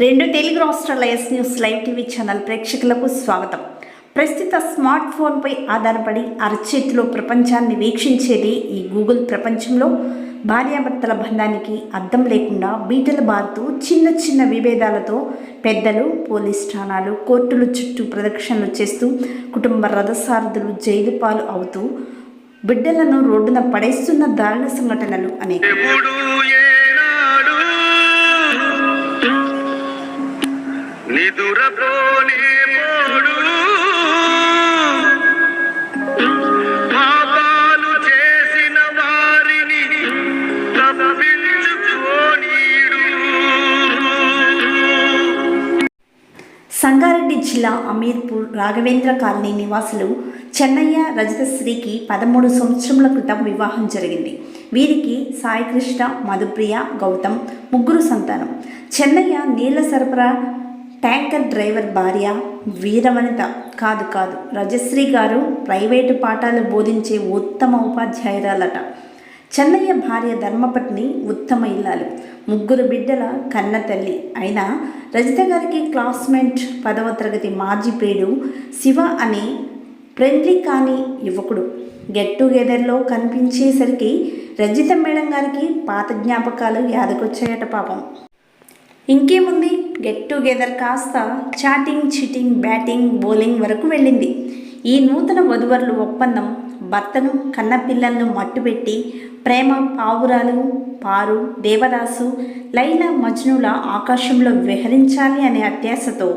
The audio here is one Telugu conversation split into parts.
రెండు తెలుగు రాష్ట్రాల న్యూస్ లైవ్ టీవీ ఛానల్ ప్రేక్షకులకు స్వాగతం. ప్రస్తుత స్మార్ట్ ఫోన్పై ఆధారపడి అరచేతిలో ప్రపంచాన్ని వీక్షించేది ఈ గూగుల్ ప్రపంచంలో భార్యాభర్తల బంధానికి అద్దం లేకుండా బీటలు బారుతూ చిన్న చిన్న విభేదాలతో పెద్దలు, పోలీస్ స్థానాలు, కోర్టుల చుట్టూ ప్రదక్షిణలు చేస్తూ కుటుంబ రథసారథులు జైలు పాలు అవుతూ బిడ్డలను రోడ్డున పడేస్తున్న దారుణ సంఘటనలు అనేక. సంగారెడ్డి జిల్లా అమీర్పూర్ రాఘవేంద్ర కాలనీ నివాసులు చెన్నయ్య, రజతశ్రీకి 13 సంవత్సరముల క్రితం వివాహం జరిగింది. వీరికి సాయికృష్ణ, మధుప్రియ, గౌతమ్ ముగ్గురు సంతానం. చెన్నయ్య నీళ్ల సరఫరా ట్యాంకర్ డ్రైవర్ భార్య వీరవనిత కాదు. రజశ్రీ గారు ప్రైవేటు పాఠాలు బోధించే ఉత్తమ ఉపాధ్యాయురాలట. చెన్నయ్య భార్య ధర్మపత్ని, ఉత్తమ ఇల్లాలు, ముగ్గురు బిడ్డల కన్న తల్లి. అయినా రజిత గారికి క్లాస్మేట్ 10వ తరగతి మాజీ ప్రియుడు శివ అనే ఫ్రెండ్లీ కాని యువకుడు. గెట్ టుగెదర్లో కనిపించేసరికి రజిత మేడం గారికి పాత జ్ఞాపకాలు యాదకొచ్చాయట పాపం. ఇంకేముంది, గెట్ టుగెదర్ కాస్త చాటింగ్, చీటింగ్, బ్యాటింగ్, బౌలింగ్ వరకు వెళ్ళింది. ఈ నూతన వధువరుల ఒప్పందం భర్తను, కన్నపిల్లలను మట్టుపెట్టి ప్రేమ పావురాలు పారు, దేవదాసు, లైలా, మజ్నుల ఆకాశంలో విహరించాలి అనే అత్యాశతో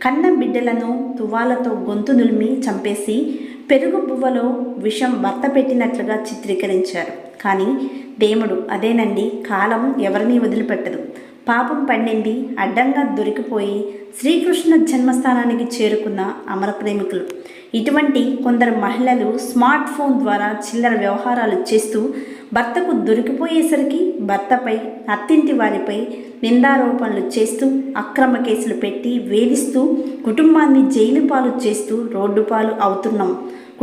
కన్న బిడ్డలను తువాలతో గొంతు నులిమి చంపేసి పెరుగు బువ్వలో విషం భర్త పెట్టినట్లుగా చిత్రీకరించారు. కానీ దేవుడు అదేనండి, కాలం ఎవరిని వదిలిపెట్టదు. పాపం పండింది, అడ్డంగా దొరికిపోయి శ్రీకృష్ణ జన్మస్థానానికి చేరుకున్న అమర ప్రేమికులు. ఇటువంటి కొందరు మహిళలు స్మార్ట్ ఫోన్ ద్వారా చిల్లర వ్యవహారాలు చేస్తూ భర్తకు దొరికిపోయేసరికి భర్తపై, అత్తింటి వారిపై నిందారోపణలు చేస్తూ అక్రమ కేసులు పెట్టి వేధిస్తూ కుటుంబాన్ని జైలు పాలు చేస్తూ రోడ్డు పాలు అవుతున్నాం.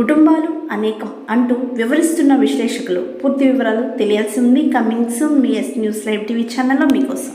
కుటుంబాలు అనేకం అంటూ వివరిస్తున్న విశ్లేషకులు. పూర్తి వివరాలు తెలియాల్సి ఉంది. కమింగ్ సూన్ మీ న్యూస్ లైవ్ టీవీ ఛానల్లో మీకోసం.